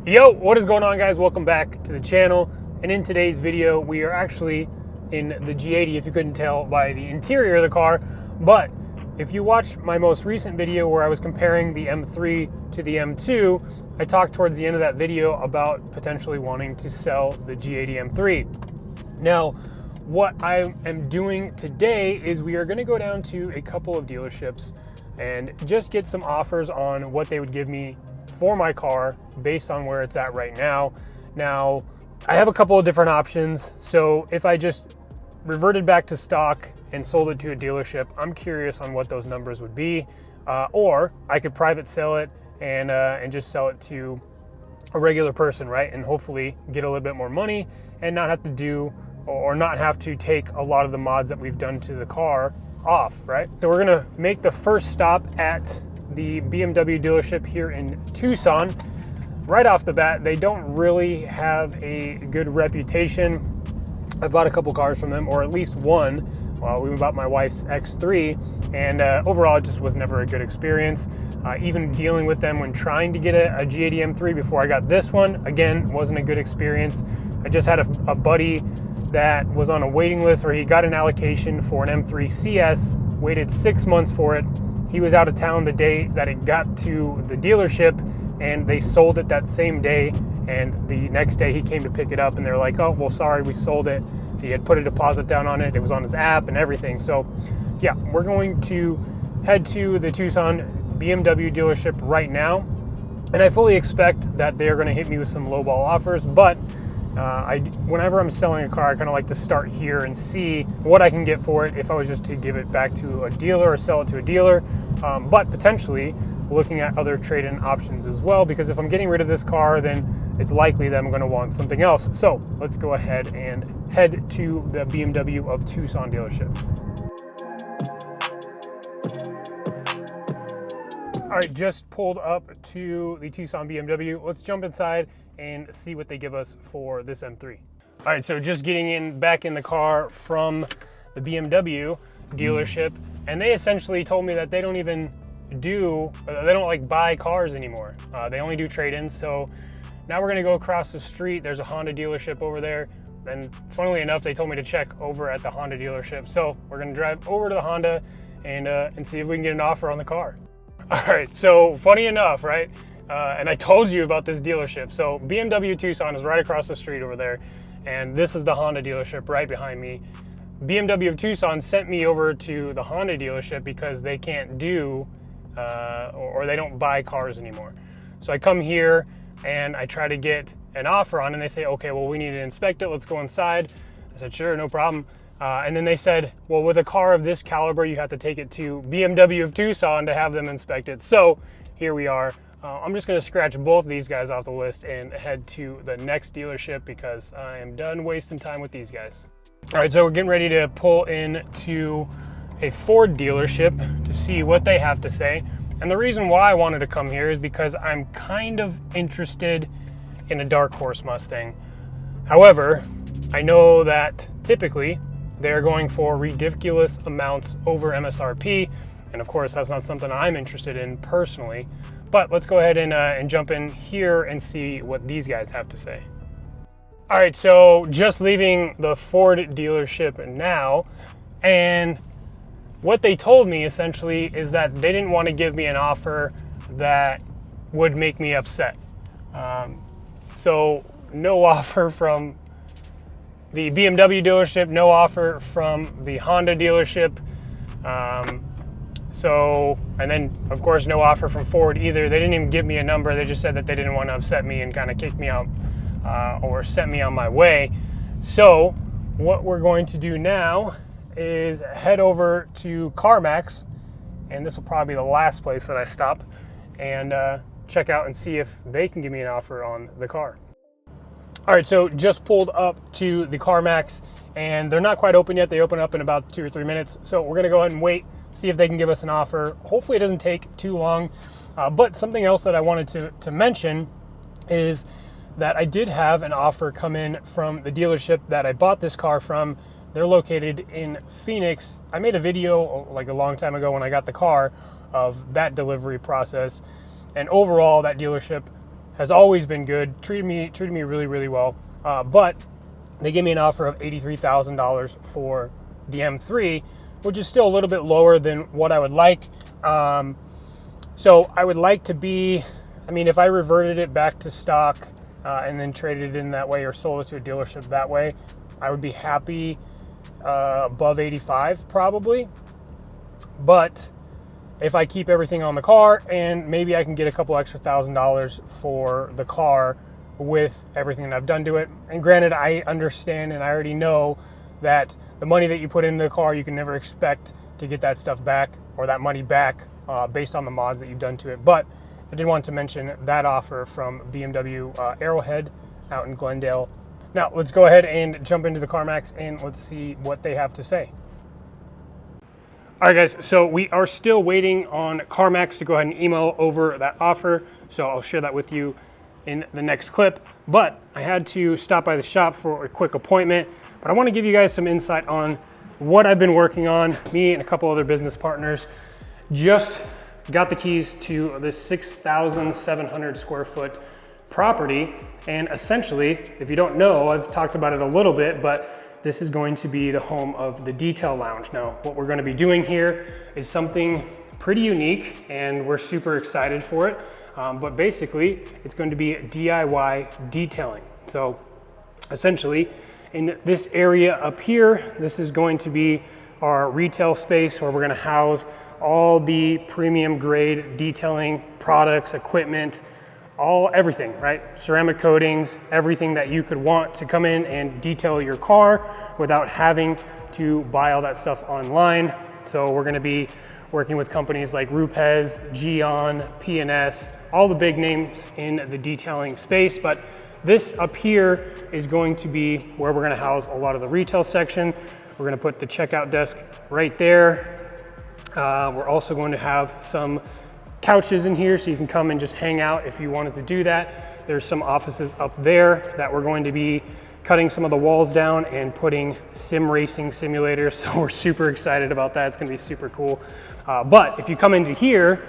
Yo, what is going on, guys? Welcome back to the channel. And in today's video, we are actually in the G80, if you couldn't tell by the interior of the car. But if you watched my most recent video where I was comparing the M3 to the M2, I talked towards the end of that video about potentially wanting to sell the G80 M3. Now, what I am doing today is we are going to go down to a couple of dealerships and just get some offers on what they would give me for my car based on where it's at right now. Now, I have a couple of different options. So if I just reverted back to stock and sold it to a dealership, I'm curious on what those numbers would be. Or I could private sell it and just sell it to a regular person, right? And hopefully get a little bit more money and not have to do or not have to take a lot of the mods that we've done to the car off, right? So we're gonna make the first stop at the BMW dealership here in Tucson. Right off the bat, they don't really have a good reputation. I've bought a couple cars from them, or at least one. Well, we bought my wife's X3, and overall it just was never a good experience. Even dealing with them when trying to get a G80 M3 before I got this one, again, wasn't a good experience. I just had a buddy that was on a waiting list, or he got an allocation for an M3 CS, waited 6 months for it. He was out of town the day that it got to the dealership, and they sold it that same day. And the next day he came to pick it up, and they're like, "Oh, well, sorry, we sold it." He had put a deposit down on it. It was on his app and everything. So yeah, we're going to head to the Tucson BMW dealership right now. And I fully expect that they're going to hit me with some lowball offers, but whenever I'm selling a car, I kind of like to start here and see what I can get for it if I was just to give it back to a dealer or sell it to a dealer, but potentially looking at other trade-in options as well, because if I'm getting rid of this car, then it's likely that I'm going to want something else. So let's go ahead and head to the BMW of Tucson dealership. All right, just pulled up to the Tucson BMW. Let's jump inside and see what they give us for this M3. All right, so just getting back in the car from the BMW dealership, and they essentially told me that they don't even like buy cars anymore. They only do trade-ins. So now we're gonna go across the street. There's a Honda dealership over there. And funnily enough, they told me to check over at the Honda dealership. So we're gonna drive over to the Honda and see if we can get an offer on the car. All right, so funny enough, right? And I told you about this dealership. So BMW Tucson is right across the street over there. And this is the Honda dealership right behind me. BMW of Tucson sent me over to the Honda dealership because they can't do, or they don't buy cars anymore. So I come here and I try to get an offer on, and they say, okay, well, we need to inspect it. Let's go inside. I said, sure, no problem. And then they said, well, with a car of this caliber, you have to take it to BMW of Tucson to have them inspect it. So here we are. I'm just going to scratch both of these guys off the list and head to the next dealership because I am done wasting time with these guys. All right, so we're getting ready to pull into a Ford dealership to see what they have to say. And the reason why I wanted to come here is because I'm kind of interested in a dark horse Mustang. However, I know that typically they're going for ridiculous amounts over MSRP. And of course, that's not something I'm interested in personally. But let's go ahead and jump in here and see what these guys have to say. All right, so just leaving the Ford dealership now, and what they told me essentially is that they didn't want to give me an offer that would make me upset. So no offer from the BMW dealership, no offer from the Honda dealership. And then of course, no offer from Ford either. They didn't even give me a number. They just said that they didn't want to upset me and kind of kick me out or sent me on my way. So what we're going to do now is head over to CarMax, and this will probably be the last place that I stop, and check out and see if they can give me an offer on the car. All right, so just pulled up to the CarMax, and they're not quite open yet. They open up in about 2 or 3 minutes. So we're gonna go ahead and wait, see if they can give us an offer. Hopefully it doesn't take too long. But something else that I wanted to mention is that I did have an offer come in from the dealership that I bought this car from. They're located in Phoenix. I made a video like a long time ago when I got the car of that delivery process. And overall, that dealership has always been good, treated me really, really well. But they gave me an offer of $83,000 for the M3, which is still a little bit lower than what I would like. So I would like to be, I mean, if I reverted it back to stock and then traded it in that way or sold it to a dealership that way, I would be happy above 85 probably. But if I keep everything on the car, and maybe I can get a couple extra $1,000 for the car with everything that I've done to it. And granted, I understand and I already know that the money that you put into the car, you can never expect to get that stuff back or that money back based on the mods that you've done to it. But I did want to mention that offer from BMW Arrowhead out in Glendale. Now let's go ahead and jump into the CarMax and let's see what they have to say. All right, guys, so we are still waiting on CarMax to go ahead and email over that offer. So I'll share that with you in the next clip. But I had to stop by the shop for a quick appointment. But I want to give you guys some insight on what I've been working on. Me and a couple other business partners just got the keys to this 6,700 square foot property. And essentially, if you don't know, I've talked about it a little bit, but this is going to be the home of the detail lounge. Now, what we're going to be doing here is something pretty unique, and we're super excited for it. But basically, it's going to be DIY detailing. So essentially, in this area up here, this is going to be our retail space where we're going to house all the premium grade detailing products, equipment, everything, right? Ceramic coatings, everything that you could want to come in and detail your car without having to buy all that stuff online. So we're going to be working with companies like Rupes, Gion, P&S, all the big names in the detailing space. But this up here is going to be where we're going to house a lot of the retail section. We're going to put the checkout desk right there. We're also going to have some couches in here so you can come and just hang out if you wanted to do that. There's some offices up there that we're going to be cutting some of the walls down and putting sim racing simulators. So we're super excited about that. It's going to be super cool. But if you come into here,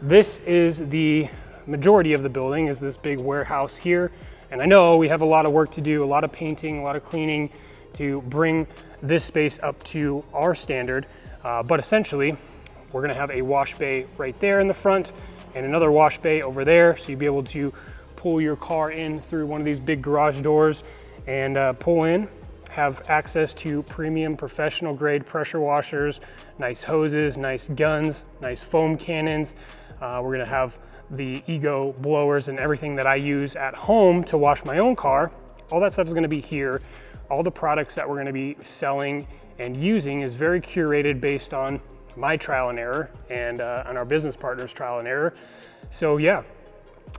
this is the majority of the building, is this big warehouse here. And I know we have a lot of work to do, a lot of painting, a lot of cleaning to bring this space up to our standard. But essentially, we're gonna have a wash bay right there in the front and another wash bay over there. So you'll be able to pull your car in through one of these big garage doors and pull in, have access to premium professional grade pressure washers, nice hoses, nice guns, nice foam cannons. We're gonna have the Ego blowers and everything that I use at home to wash my own car. All that stuff is gonna be here. All the products that we're gonna be selling and using is very curated based on my trial and error and on our business partners' trial and error. So yeah,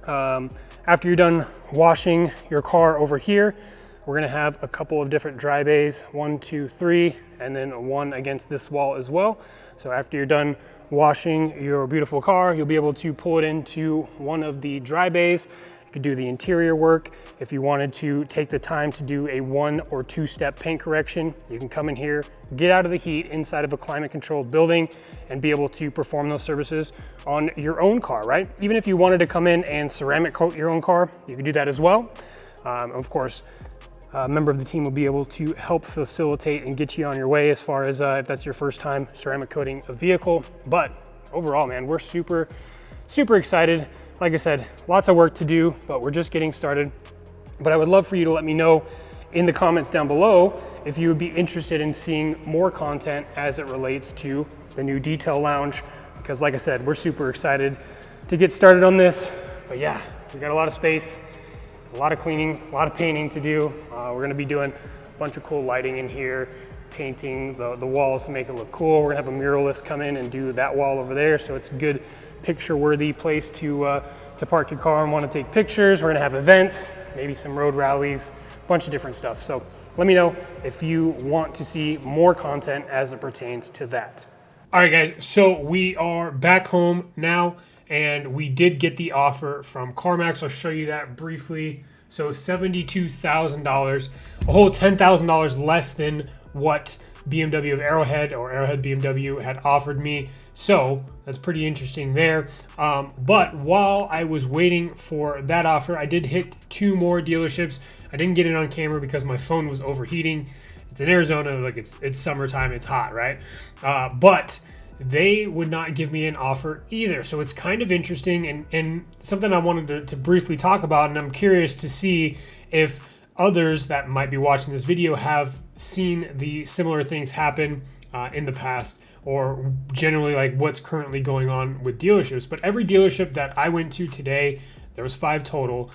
after you're done washing your car over here, we're gonna have a couple of different dry bays, 1, 2, 3, and then one against this wall as well. So after you're done washing your beautiful car, you'll be able to pull it into one of the dry bays. You could do the interior work. If you wanted to take the time to do a 1 or 2 step paint correction, you can come in here, get out of the heat inside of a climate controlled building and be able to perform those services on your own car, right? Even if you wanted to come in and ceramic coat your own car, you can do that as well. Of course, a member of the team will be able to help facilitate and get you on your way as far as if that's your first time ceramic coating a vehicle. But overall, man, we're super excited. Like I said, lots of work to do, but we're just getting started. But I would love for you to let me know in the comments down below if you would be interested in seeing more content as it relates to the new detail lounge. Because like I said, we're super excited to get started on this. But yeah, we got a lot of space, a lot of cleaning, a lot of painting to do. We're gonna be doing a bunch of cool lighting in here, painting the walls to make it look cool. We're gonna have a muralist come in and do that wall over there, so it's a good picture-worthy place to park your car and want to take pictures. We're gonna have events, maybe some road rallies, a bunch of different stuff. So let me know if you want to see more content as it pertains to that. All right, guys, so we are back home now, and we did get the offer from CarMax. I'll show you that briefly. So $72,000, a whole $10,000 less than what BMW of Arrowhead or Arrowhead BMW had offered me. So that's pretty interesting there. But while I was waiting for that offer, I did hit 2 more dealerships. I didn't get it on camera because my phone was overheating. It's in Arizona, like it's summertime, it's hot, right? But they would not give me an offer either. So it's kind of interesting and something I wanted to briefly talk about. And I'm curious to see if others that might be watching this video have seen the similar things happen in the past, or generally like what's currently going on with dealerships. But every dealership that I went to today, there was 5 total,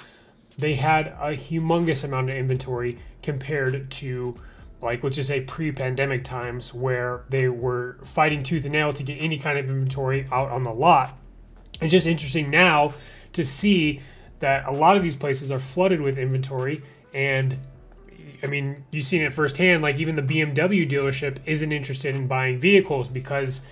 they had a humongous amount of inventory compared to, like, let's just say pre-pandemic times, where they were fighting tooth and nail to get any kind of inventory out on the lot. It's just interesting now to see that a lot of these places are flooded with inventory. And I mean, you've seen it firsthand, like even the BMW dealership isn't interested in buying vehicles because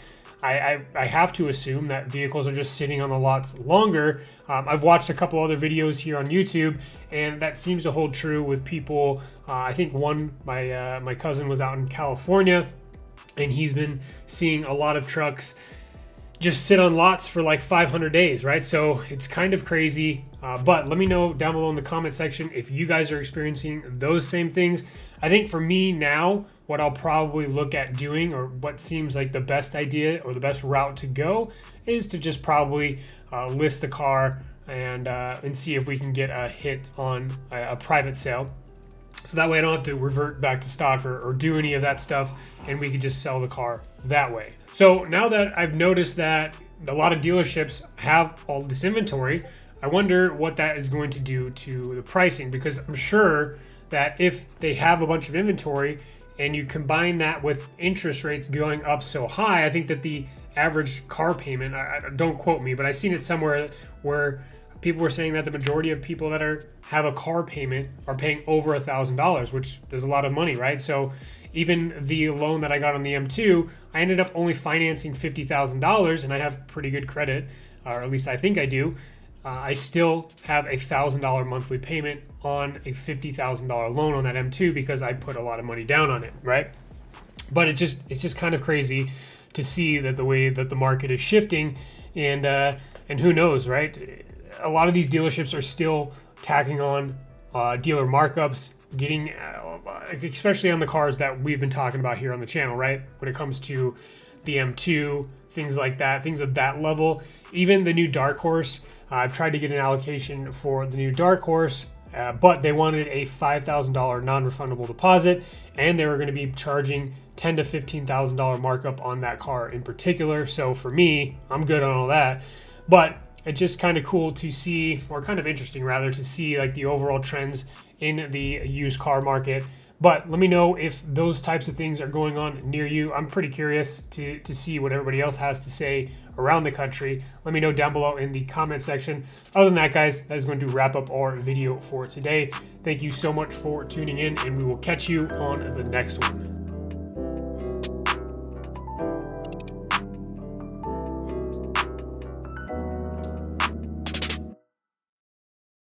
I have to assume that vehicles are just sitting on the lots longer. I've watched a couple other videos here on YouTube, and that seems to hold true with people. I think my cousin was out in California, and he's been seeing a lot of trucks just sit on lots for like 500 days, right? So it's kind of crazy. But let me know down below in the comment section if you guys are experiencing those same things. I think for me now, what I'll probably look at doing, or what seems like the best idea or the best route to go, is to just probably list the car and see if we can get a hit on a private sale. So that way I don't have to revert back to stock or do any of that stuff, and we could just sell the car that way. So now that I've noticed that a lot of dealerships have all this inventory, I wonder what that is going to do to the pricing, because I'm sure that if they have a bunch of inventory and you combine that with interest rates going up so high, I think that the average car payment, don't quote me, but I've seen it somewhere where people were saying that the majority of people that have a car payment are paying over $1,000, which is a lot of money, right? So even the loan that I got on the M2, I ended up only financing $50,000, and I have pretty good credit, or at least I think I do. I still have $1,000 monthly payment on a $50,000 loan on that M2 because I put a lot of money down on it, right? But it's just kind of crazy to see that the way that the market is shifting, and who knows, right? A lot of these dealerships are still tacking on dealer markups, getting, especially on the cars that we've been talking about here on the channel, right? When it comes to the M2, things like that, things of that level. Even the new Dark Horse, I've tried to get an allocation for the new Dark Horse, but they wanted a $5,000 non-refundable deposit, and they were going to be charging $10,000 to $15,000 markup on that car in particular. So for me, I'm good on all that, but it's just kind of cool to see, or kind of interesting rather, to see like the overall trends in the used car market. But let me know if those types of things are going on near you. I'm pretty curious to see what everybody else has to say around the country. Let me know down below in the comment section. Other than that, guys, that is going to wrap up our video for today. Thank you so much for tuning in, and we will catch you on the next one.